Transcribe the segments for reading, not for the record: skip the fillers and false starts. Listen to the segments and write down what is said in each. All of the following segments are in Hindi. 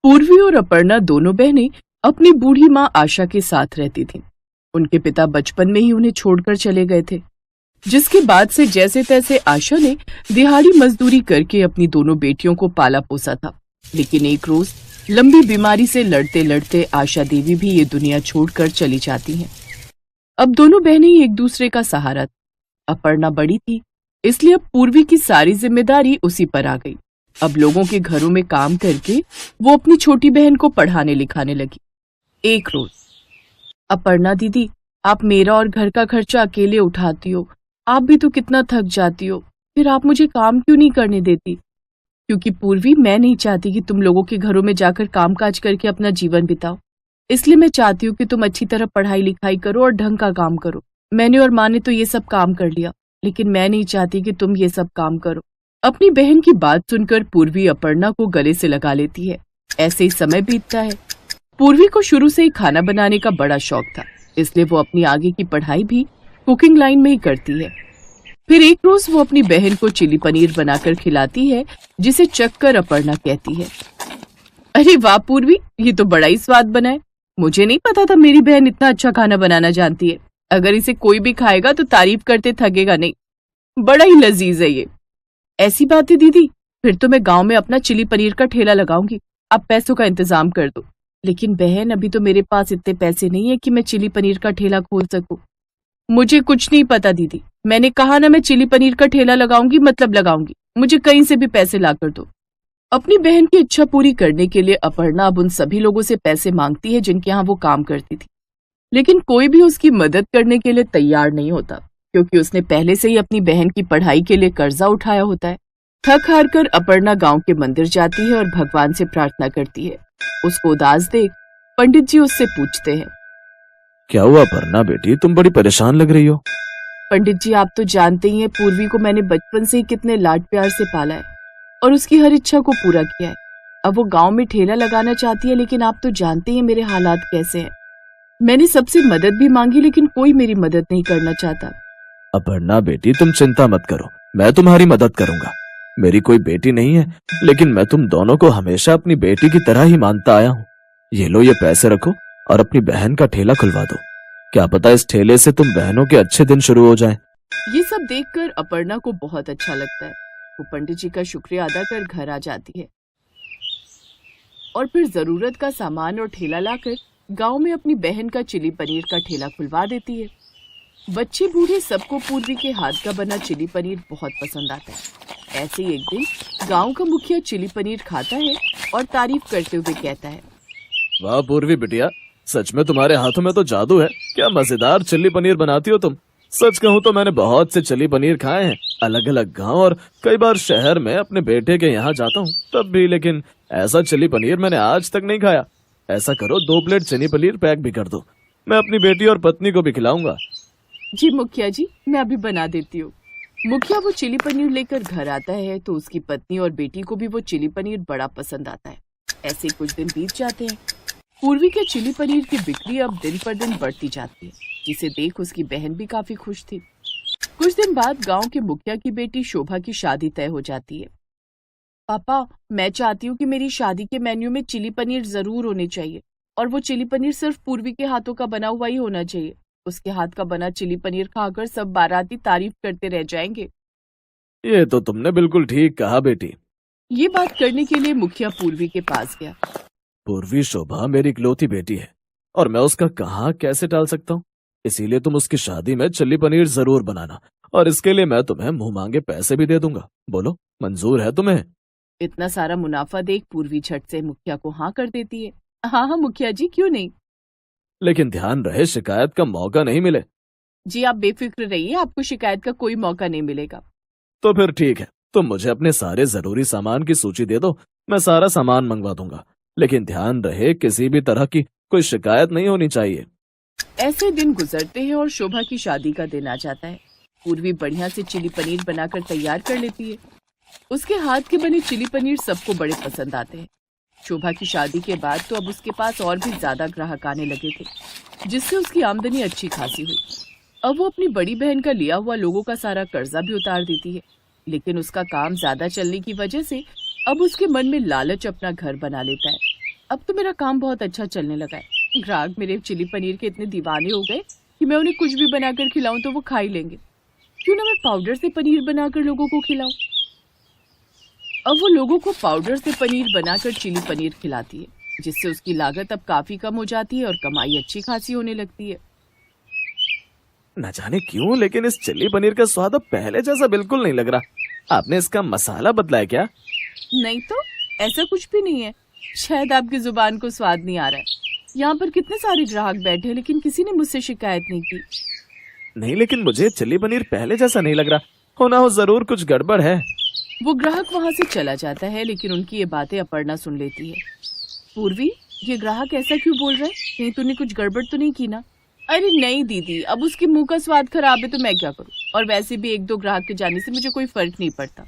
पूर्वी और अपर्णा दोनों बहनें अपनी बूढ़ी माँ आशा के साथ रहती थीं। उनके पिता बचपन में ही उन्हें छोड़कर चले गए थे, जिसके बाद से जैसे तैसे आशा ने दिहाड़ी मजदूरी करके अपनी दोनों बेटियों को पाला पोसा था। लेकिन एक रोज लंबी बीमारी से लड़ते लड़ते आशा देवी भी ये दुनिया छोड़कर चली जाती हैं। अब दोनों बहनें ही एक दूसरे का सहारा थी। अपर्णा बड़ी थी, इसलिए अब पूर्वी की सारी जिम्मेदारी उसी पर आ गई। अब लोगों के घरों में काम करके वो अपनी छोटी बहन को पढ़ाने लिखाने लगी। एक रोज, अपर्णा दीदी, आप मेरा और घर का खर्चा अकेले उठाती हो, आप भी तो कितना थक जाती हो, फिर आप मुझे काम क्यों नहीं करने देती? क्योंकि पूर्वी, मैं नहीं चाहती कि तुम लोगों के घरों में जाकर कामकाज करके अपना जीवन बिताओ, इसलिए मैं चाहती हूँ कि तुम अच्छी तरह पढ़ाई लिखाई करो और ढंग का काम करो। मैंने और माँ ने तो ये सब काम कर लिया, लेकिन मैं नहीं चाहती कि तुम ये सब काम करो। अपनी बहन की बात सुनकर पूर्वी अपर्णा को गले से लगा लेती है। ऐसे ही समय बीतता है। पूर्वी को शुरू से ही खाना बनाने का बड़ा शौक था, इसलिए वो अपनी आगे की पढ़ाई भी कुकिंग लाइन में ही करती है। फिर एक रोज वो अपनी बहन को चिली पनीर बनाकर खिलाती है, जिसे चखकर अपर्णा कहती है, अरे वाह पूर्वी, ये तो बड़ा ही स्वाद बना है। मुझे नहीं पता था मेरी बहन इतना अच्छा खाना बनाना जानती है। अगर इसे कोई भी खाएगा तो तारीफ करते थकेगा नहीं। बड़ा ही लजीज है ये। ऐसी बात है दीदी, फिर तो मैं गांव में अपना चिली पनीर का ठेला लगाऊंगी। आप पैसों का इंतजाम कर दो। लेकिन बहन, अभी तो मेरे पास इतने पैसे नहीं है कि मैं चिली पनीर का ठेला खोल सकूं। मुझे कुछ नहीं पता दीदी, मैंने कहा ना मैं चिली पनीर का ठेला लगाऊंगी, मतलब लगाऊंगी। मुझे कहीं से भी पैसे ला कर दो। अपनी बहन की इच्छा पूरी करने के लिए अपर्णा अब उन सभी लोगों से पैसे मांगती है जिनके यहाँ वो काम करती थी, लेकिन कोई भी उसकी मदद करने के लिए तैयार नहीं होता, क्योंकि उसने पहले से ही अपनी बहन की पढ़ाई के लिए कर्जा उठाया होता है। थक हार कर अपर्णा गांव के मंदिर जाती है और भगवान से प्रार्थना करती है। उसको उदास देख पंडित जी उससे पूछते हैं, क्या हुआ अपर्णा बेटी, तुम बड़ी परेशान लग रही हो। पंडित जी, आप तो जानते ही हैं पूर्वी को मैंने बचपन से ही कितने लाड प्यार से पाला है और उसकी हर इच्छा को पूरा किया है। अब वो गांव में ठेला लगाना चाहती है, लेकिन आप तो जानते हैं मेरे हालात कैसे हैं। मैंने सबसे मदद भी मांगी, लेकिन कोई मेरी मदद नहीं करना चाहता। अपर्णा बेटी, तुम चिंता मत करो, मैं तुम्हारी मदद करूंगा। मेरी कोई बेटी नहीं है, लेकिन मैं तुम दोनों को हमेशा अपनी बेटी की तरह ही मानता आया हूँ। ये लो, ये पैसे रखो और अपनी बहन का ठेला खुलवा दो। क्या पता इस ठेले से तुम बहनों के अच्छे दिन शुरू हो जाएं। ये सब देखकर अपर्णा को बहुत अच्छा लगता है। वो पंडित जी का शुक्रिया अदा कर घर आ जाती है और फिर जरूरत का सामान और ठेला लाकर गांव में अपनी बहन का चिली पनीर का ठेला खुलवा देती है। बच्चे बूढ़े सबको पूर्वी के हाथ का बना चिली पनीर बहुत पसंद आता है। ऐसे ही एक दिन गांव का मुखिया चिली पनीर खाता है और तारीफ करते हुए कहता है, वाह पूर्वी बिटिया, सच में तुम्हारे हाथों में तो जादू है। क्या मजेदार चिली पनीर बनाती हो तुम। सच कहूँ तो मैंने बहुत से चिली पनीर खाए हैं, अलग अलग गांव और कई बार शहर में अपने बेटे के यहाँ जाता हूँ तब भी, लेकिन ऐसा चिली पनीर मैंने आज तक नहीं खाया। ऐसा करो, 2 प्लेट चिली पनीर पैक भी कर दो, मैं अपनी बेटी और पत्नी को भी खिलाऊंगा। जी मुखिया जी, मैं अभी बना देती हूँ। मुखिया वो चिली पनीर लेकर घर आता है तो उसकी पत्नी और बेटी को भी वो चिली पनीर बड़ा पसंद आता है। ऐसे कुछ दिन बीत जाते हैं। पूर्वी के चिली पनीर की बिक्री अब दिन पर दिन बढ़ती जाती है, जिसे देख उसकी बहन भी काफी खुश थी। कुछ दिन बाद गांव के मुखिया की बेटी शोभा की शादी तय हो जाती है। पापा, मैं चाहती हूँ कि मेरी शादी के मेन्यू में चिली पनीर जरूर होने चाहिए, और वो चिली पनीर सिर्फ पूर्वी के हाथों का बना हुआ ही होना चाहिए। उसके हाथ का बना चिली पनीर खाकर सब बाराती तारीफ करते रह जाएंगे। ये तो तुमने बिल्कुल ठीक कहा बेटी। ये बात करने के लिए मुखिया पूर्वी के पास गया। पूर्वी शोभा मेरी इकलौती बेटी है और मैं उसका कहाँ कैसे टाल सकता हूँ, इसीलिए तुम उसकी शादी में चिली पनीर जरूर बनाना, और इसके लिए मैं तुम्हें मुंह मांगे पैसे भी दे दूंगा। बोलो, मंजूर है तुम्हें? इतना सारा मुनाफा देख पूर्वी झट से मुखिया को हाँ कर देती है। हाँ हाँ मुखिया जी, क्यों नहीं। लेकिन ध्यान रहे शिकायत का मौका नहीं मिले। जी आप बेफिक्र रहिए, आपको शिकायत का कोई मौका नहीं मिलेगा। तो फिर ठीक है, तुम मुझे अपने सारे जरूरी सामान की सूची दे दो, मैं सारा सामान मंगवा दूंगा, लेकिन ध्यान रहे किसी भी तरह की कोई शिकायत नहीं होनी चाहिए। ऐसे दिन गुजरते हैं और शोभा की शादी का दिन आ जाता है। पूर्वी बढ़िया से चिली पनीर बनाकर तैयार कर लेती है। उसके हाथ के बने चिली पनीर सबको बड़े पसंद आते हैं। शोभा की शादी के बाद तो अब उसके पास और भी ज्यादा ग्राहक आने लगे थे, जिससे उसकी आमदनी अच्छी खासी हुई। अब वो अपनी बड़ी बहन का लिया हुआ लोगों का सारा कर्जा भी उतार देती है, लेकिन उसका काम ज्यादा चलने की वजह से अब उसके मन में लालच अपना घर बना लेता है। अब तो मेरा काम बहुत अच्छा चलने लगा है। ग्राहक मेरे चिली पनीर के इतने दीवाने हो गए कि मैं उन्हें कुछ भी बनाकर खिलाऊं तो वो खा ही लेंगे। क्यों ना मैं पाउडर से पनीर बनाकर लोगों को खिलाऊं। अब वो लोगों को पाउडर से पनीर बनाकर चिली पनीर खिलाती है, जिससे उसकी लागत अब काफी कम हो जाती है और कमाई अच्छी खासी होने लगती है। न जाने क्यों, लेकिन इस चिल्ली पनीर का स्वाद अब पहले जैसा बिल्कुल नहीं लग रहा। आपने इसका मसाला बदला है क्या? नहीं तो, ऐसा कुछ भी नहीं है। शायद आपकी जुबान को स्वाद नहीं आ रहा है। यहाँ पर कितने सारे ग्राहक बैठे हैं, लेकिन किसी ने मुझसे शिकायत नहीं की। नहीं, लेकिन मुझे चिल्ली पनीर पहले जैसा नहीं लग रहा। होना हो जरूर कुछ गड़बड़ है। वो ग्राहक वहाँ से चला जाता है, लेकिन उनकी ये बातें अपर्णा सुन लेती है। पूर्वी, ये ग्राहक ऐसा क्यों बोल रहा है? कहीं तूने कुछ गड़बड़ तो नहीं की ना? अरे नहीं दीदी, अब उसके मुंह का स्वाद खराब है तो मैं क्या करूँ। और वैसे भी 1-2 ग्राहक के जाने से मुझे कोई फर्क नहीं पड़ता।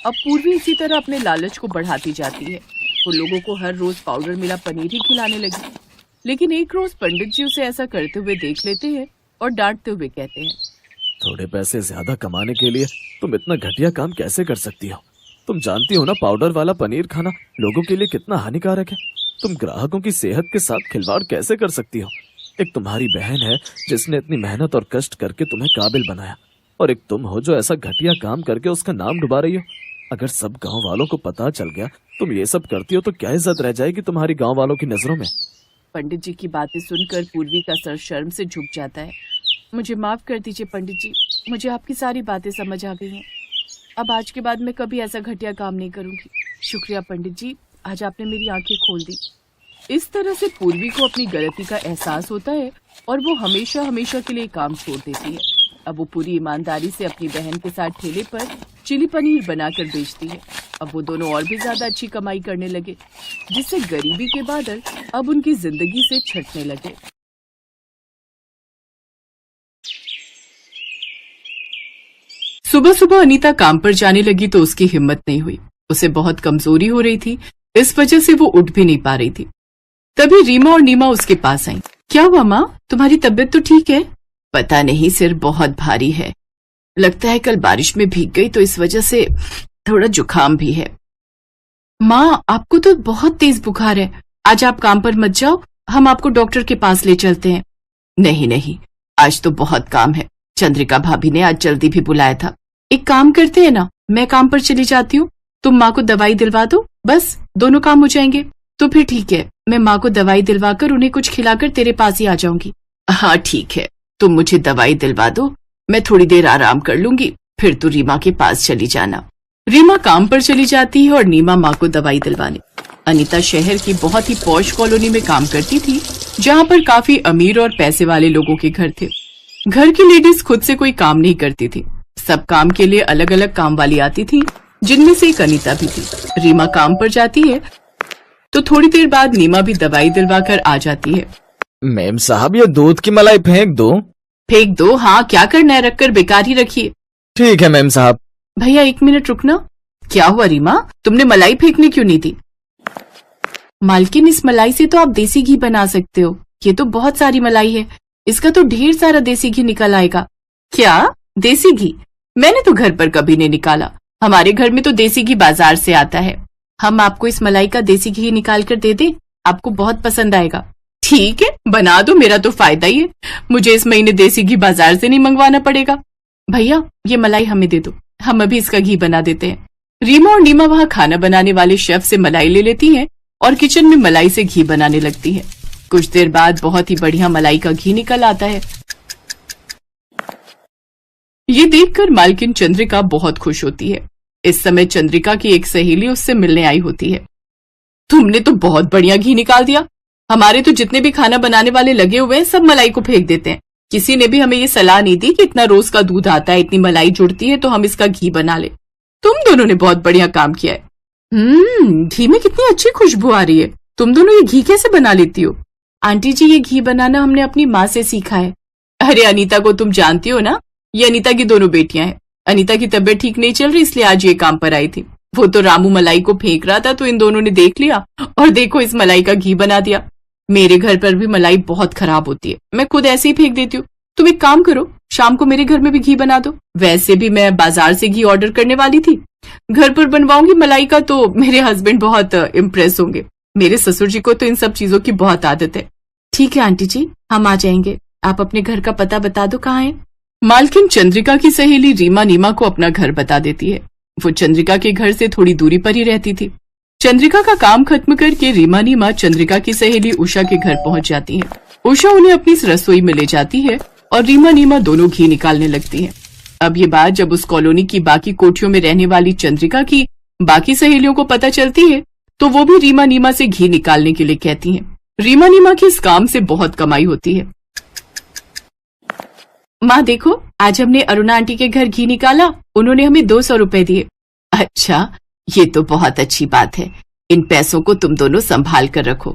अब पूर्वी इसी तरह अपने लालच को बढ़ाती जाती है। वो लोगों को हर रोज पाउडर मिला पनीर ही खिलाने लगी। लेकिन एक रोज पंडित जी उसे ऐसा करते हुए देख लेते हैं और डांटते हुए कहते हैं, थोड़े पैसे ज्यादा कमाने के लिए तुम इतना घटिया काम कैसे कर सकती हो? तुम जानती हो ना पाउडर वाला पनीर खाना लोगों के लिए कितना हानिकारक है। तुम ग्राहकों की सेहत के साथ खिलवाड़ कैसे कर सकती हो? एक तुम्हारी बहन है जिसने इतनी मेहनत और कष्ट करके तुम्हें काबिल बनाया, और एक तुम हो जो ऐसा घटिया काम करके उसका नाम डुबा रही हो। अगर सब गांव वालों को पता चल गया तुम ये सब करती हो तो क्या इज्जत रह जाएगी तुम्हारी गांव वालों की नजरों में? पंडित जी की बातें सुनकर पूर्वी का सर शर्म से झुक जाता है। मुझे माफ कर दीजिए पंडित जी, मुझे आपकी सारी बातें समझ आ गई हैं। अब आज के बाद मैं कभी ऐसा घटिया काम नहीं करूंगी। शुक्रिया पंडित जी, आज आपने मेरी आंखें खोल दी। इस तरह से पूर्वी को अपनी गलती का एहसास होता है और वो हमेशा हमेशा के लिए काम छोड़ देती है। अब वो पूरी ईमानदारी से अपनी बहन के साथ ठेले पर चिली पनीर बनाकर बेचती है। अब वो दोनों और भी ज्यादा अच्छी कमाई करने लगे, जिससे गरीबी के बादल अब उनकी जिंदगी से छटने लगे। सुबह सुबह अनीता काम पर जाने लगी तो उसकी हिम्मत नहीं हुई। उसे बहुत कमजोरी हो रही थी, इस वजह से वो उठ भी नहीं पा रही थी। तभी रीमा और नीमा उसके पास आई। क्या हुआ माँ, तुम्हारी तबीयत तो ठीक है? पता नहीं, सिर बहुत भारी है। लगता है कल बारिश में भीग गई तो इस वजह से थोड़ा जुकाम भी है। माँ, आपको तो बहुत तेज बुखार है। आज आप काम पर मत जाओ, हम आपको डॉक्टर के पास ले चलते हैं। नहीं नहीं, आज तो बहुत काम है। चंद्रिका भाभी ने आज जल्दी भी बुलाया था। एक काम करते हैं ना, मैं काम पर चली जाती हूँ, तुम माँ को दवाई दिलवा दो, बस दोनों काम हो जाएंगे। तो फिर ठीक है, मैं माँ को दवाई दिलवाकर उन्हें कुछ खिलाकर तेरे पास ही आ जाऊंगी। हाँ ठीक है, तुम मुझे दवाई दिलवा दो, मैं थोड़ी देर आराम कर लूंगी, फिर तू रीमा के पास चली जाना। रीमा काम पर चली जाती है और नीमा माँ को दवाई दिलवाने। अनीता शहर की बहुत ही पॉश कॉलोनी में काम करती थी, जहाँ पर काफी अमीर और पैसे वाले लोगों के घर थे। घर की लेडीज खुद से कोई काम नहीं करती थी, सब काम के लिए अलग अलग काम वाली आती थी, जिनमें से एक अनीता भी थी। रीमा काम पर जाती है तो थोड़ी देर बाद नीमा भी दवाई दिलवा कर आ जाती है। मैम साहब, ये दूध की मलाई फेंक दो। फेंक दो? हाँ, क्या करना है, रखकर बेकार ही रखिए। ठीक है मैम साहब। भैया 1 मिनट रुकना। क्या हुआ रीमा, तुमने मलाई फेंकने क्यों नहीं दी? मालकिन, इस मलाई से तो आप देसी घी बना सकते हो। ये तो बहुत सारी मलाई है, इसका तो ढेर सारा देसी घी निकल आएगा। क्या देसी घी? मैंने तो घर पर कभी नहीं निकाला। हमारे घर में तो देसी घी बाजार से आता है। हम आपको इस मलाई का देसी घी निकाल कर दे दें, आपको बहुत पसंद आएगा। ठीक है, बना दो, मेरा तो फायदा ही है। मुझे इस महीने देसी घी बाजार से नहीं मंगवाना पड़ेगा। भैया ये मलाई हमें दे दो, हम अभी इसका घी बना देते हैं। रीमा और नीमा वहाँ खाना बनाने वाले शेफ से मलाई ले लेती हैं और किचन में मलाई से घी बनाने लगती है। कुछ देर बाद बहुत ही बढ़िया मलाई का घी निकल आता है। ये देखकर मालकिन चंद्रिका बहुत खुश होती है। इस समय चंद्रिका की एक सहेली उससे मिलने आई होती है। तुमने तो बहुत बढ़िया घी निकाल दिया। हमारे तो जितने भी खाना बनाने वाले लगे हुए हैं सब मलाई को फेंक देते हैं। किसी ने भी हमें ये सलाह नहीं दी कि इतना रोज का दूध आता है, इतनी मलाई जुड़ती है तो हम इसका घी बना ले। तुम दोनों ने बहुत बढ़िया काम किया है। घी में कितनी अच्छी खुशबू आ रही है। तुम दोनों ये घी कैसे बना लेती हो? आंटी जी, ये घी बनाना हमने अपनी माँ से सीखा है। अरे अनीता को तुम जानती हो ना, ये अनीता की दोनों बेटियां हैं। अनीता की तबीयत ठीक नहीं चल रही, इसलिए आज ये काम पर आई थी। वो तो रामू मलाई को फेंक रहा था तो इन दोनों ने देख लिया और देखो इस मलाई का घी बना दिया। मेरे घर पर भी मलाई बहुत खराब होती है, मैं खुद ऐसे ही फेंक देती हूँ। तुम एक काम करो, शाम को मेरे घर में भी घी बना दो। वैसे भी मैं बाजार से घी ऑर्डर करने वाली थी, घर पर बनवाऊंगी मलाई का तो मेरे हस्बैंड बहुत इम्प्रेस होंगे। मेरे ससुर जी को तो इन सब चीजों की बहुत आदत है। ठीक है आंटी जी, हम आ जाएंगे। आप अपने घर का पता बता दो कहाँ है। मालकिन चंद्रिका की सहेली रीमा नीमा को अपना घर बता देती है। वो चंद्रिका के घर से थोड़ी दूरी पर ही रहती थी। चंद्रिका का काम खत्म करके रीमा नीमा चंद्रिका की सहेली उषा के घर पहुंच जाती है। उषा उन्हें अपनी रसोई में ले जाती है और रीमा नीमा दोनों घी निकालने लगती हैं। अब ये बात जब उस कॉलोनी की बाकी कोठियों में रहने वाली चंद्रिका की बाकी सहेलियों को पता चलती है तो वो भी रीमा नीमा से घी निकालने के लिए कहती हैं। रीमा नीमा की इस काम से बहुत कमाई होती है। माँ देखो, आज हमने अरुणा आंटी के घर घी निकाला, उन्होंने हमें 200 रुपए दिए। अच्छा, ये तो बहुत अच्छी बात है। इन पैसों को तुम दोनों संभाल कर रखो।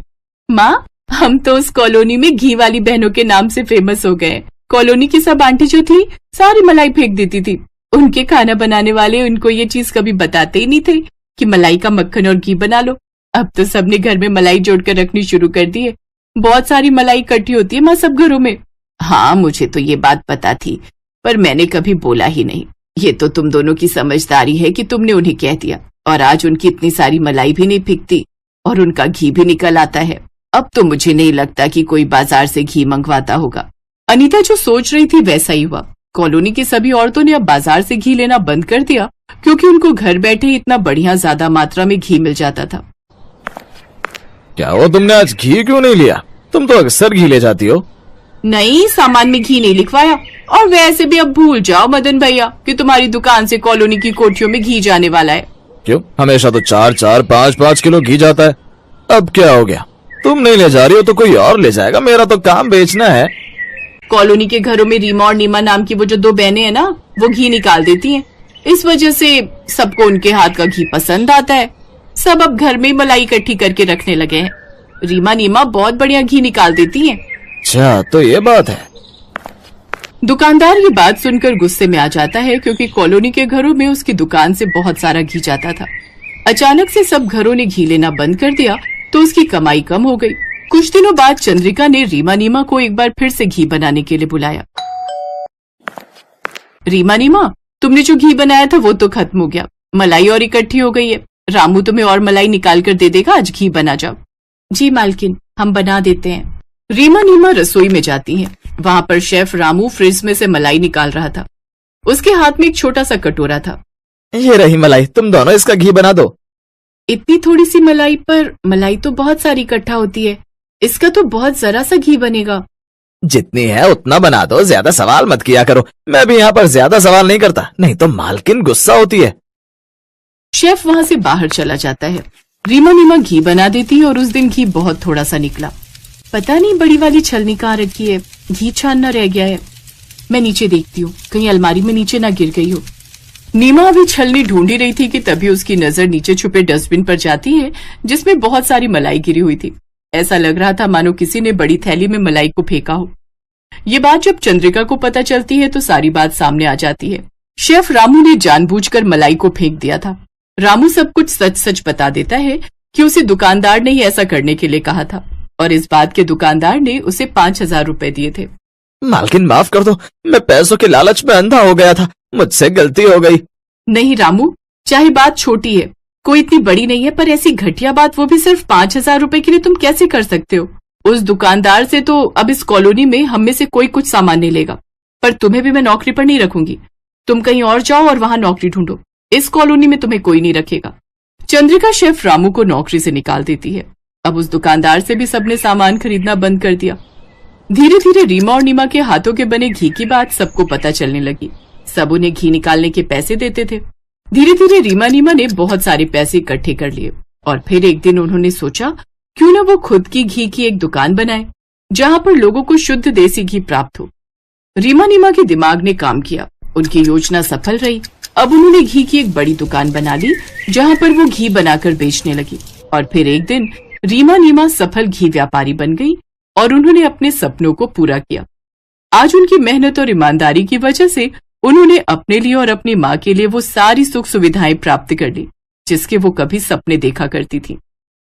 माँ, हम तो उस कॉलोनी में घी वाली बहनों के नाम से फेमस हो गए। कॉलोनी की सब आंटी जो थी सारी मलाई फेंक देती थी। उनके खाना बनाने वाले उनको ये चीज कभी बताते ही नहीं थे कि मलाई का मक्खन और घी बना लो। अब तो सबने घर में मलाई जोड़कर रखनी शुरू कर दी है। बहुत सारी मलाई इकट्ठी होती है माँ सब घरों में। हाँ, मुझे तो ये बात पता थी, पर मैंने कभी बोला ही नहीं। ये तो तुम दोनों की समझदारी है कि तुमने उन्हें कह दिया, और आज उनकी इतनी सारी मलाई भी नहीं फेंकती और उनका घी भी निकल आता है। अब तो मुझे नहीं लगता कि कोई बाजार से घी मंगवाता होगा। अनीता जो सोच रही थी वैसा ही हुआ। कॉलोनी की सभी औरतों ने अब बाजार से घी लेना बंद कर दिया, क्योंकि उनको घर बैठे ही इतना बढ़िया ज्यादा मात्रा में घी मिल जाता था। क्या हुआ, तुमने आज घी क्यों नहीं लिया? तुम तो अक्सर घी ले जाती हो। नहीं, सामान में घी नहीं लिखवाया, और वैसे भी अब भूल जाओ मदन भैया कि तुम्हारी दुकान से कॉलोनी की कोठियों में घी जाने वाला है। क्यों, हमेशा तो 4-4, 5-5 किलो घी जाता है। अब क्या हो गया? तुम नहीं ले जा रही हो तो कोई और ले जाएगा। मेरा तो काम बेचना है। कॉलोनी के घरों में रीमा और नीमा नाम की वो जो 2 बहनें हैं ना, वो घी निकाल देती हैं। इस वजह से सबको उनके हाथ का घी पसंद आता है। सब अब घर में मलाई इकट्ठी करके रखने लगे हैं। रीमा नीमा बहुत बढ़िया घी निकाल देती हैं। अच्छा, तो ये बात है। दुकानदार ये बात सुनकर गुस्से में आ जाता है, क्योंकि कॉलोनी के घरों में उसकी दुकान से बहुत सारा घी जाता था। अचानक से सब घरों ने घी लेना बंद कर दिया तो उसकी कमाई कम हो गई। कुछ दिनों बाद चंद्रिका ने रीमा नीमा को एक बार फिर से घी बनाने के लिए बुलाया। रीमा नीमा, तुमने जो घी बनाया था वो तो खत्म हो गया, मलाई और इकट्ठी हो गई है। रामू तुम्हें और मलाई निकाल कर दे देगा, आज घी बना जाओ। जी मालकिन, हम बना देते हैं। रीमा नीमा रसोई में जाती हैं। वहाँ पर शेफ रामू फ्रिज में से मलाई निकाल रहा था। उसके हाथ में एक छोटा सा कटोरा था। ये रही मलाई, तुम दोनों इसका घी बना दो। इतनी थोड़ी सी मलाई पर मलाई तो बहुत सारी इकट्ठा होती है, इसका तो बहुत जरा सा घी बनेगा। जितनी है उतना बना दो, ज्यादा सवाल मत किया करो। मैं भी यहाँ पर ज्यादा सवाल नहीं करता, नहीं तो मालकिन गुस्सा होती है। शेफ वहाँ से बाहर चला जाता है। रीमा नीमा घी बना देती है और उस दिन घी बहुत थोड़ा सा निकला। पता नहीं बड़ी वाली छलनी कहाँ रखी है, घी छानना रह गया है। मैं नीचे देखती हूँ, कहीं अलमारी में नीचे ना गिर गई हो। नीमा अभी छलनी ढूंढ ही रही थी कि तभी उसकी नजर नीचे छुपे डस्टबिन पर जाती है, जिसमें बहुत सारी मलाई गिरी हुई थी। ऐसा लग रहा था मानो किसी ने बड़ी थैली में मलाई को फेंका हो। ये बात जब चंद्रिका को पता चलती है तो सारी बात सामने आ जाती है। शेफ रामू ने जानबूझकर मलाई को फेंक दिया था। रामू सब कुछ सच सच बता देता है कि उसे दुकानदार ने ही ऐसा करने के लिए कहा था, और इस बात के दुकानदार ने उसे 5,000 रुपए दिए थे। मालकिन माफ कर दो, मैं पैसों के लालच में अंधा हो गया था, मुझसे गलती हो गई। नहीं रामू, चाहे बात छोटी है, कोई इतनी बड़ी नहीं है, पर ऐसी घटिया बात वो भी सिर्फ 5,000 रुपए के लिए तुम कैसे कर सकते हो? उस दुकानदार से तो अब इस कॉलोनी में हम में से कोई कुछ सामान नहीं लेगा, पर तुम्हें भी मैं नौकरी पर नहीं रखूंगी। तुम कहीं और जाओ और वहां नौकरी ढूंढो, इस कॉलोनी में तुम्हें कोई नहीं रखेगा। चंद्रिका शेफ रामू को नौकरी से निकाल देती है। अब उस दुकानदार से भी सबने सामान खरीदना बंद कर दिया। धीरे धीरे रीमा और नीमा के हाथों के बने घी की बात सबको पता चलने लगी। सब उन्हें घी निकालने के पैसे देते थे। धीरे धीरे रीमा नीमा ने बहुत सारे पैसे इकट्ठे कर लिए, और फिर एक दिन उन्होंने सोचा क्यों न वो खुद की घी की एक दुकान बनाए, जहाँ पर लोगों को शुद्ध देसी घी प्राप्त हो। रीमा नीमा के दिमाग ने काम किया, उनकी योजना सफल रही। अब उन्होंने घी की एक बड़ी दुकान बना ली, जहाँ पर वो घी बनाकर बेचने लगी। और फिर एक दिन रीमा नीमा सफल घी व्यापारी बन गई और उन्होंने अपने सपनों को पूरा किया। आज उनकी मेहनत और ईमानदारी की वजह से उन्होंने अपने लिए और अपनी माँ के लिए वो सारी सुख सुविधाएं प्राप्त कर ली, जिसके वो कभी सपने देखा करती थी।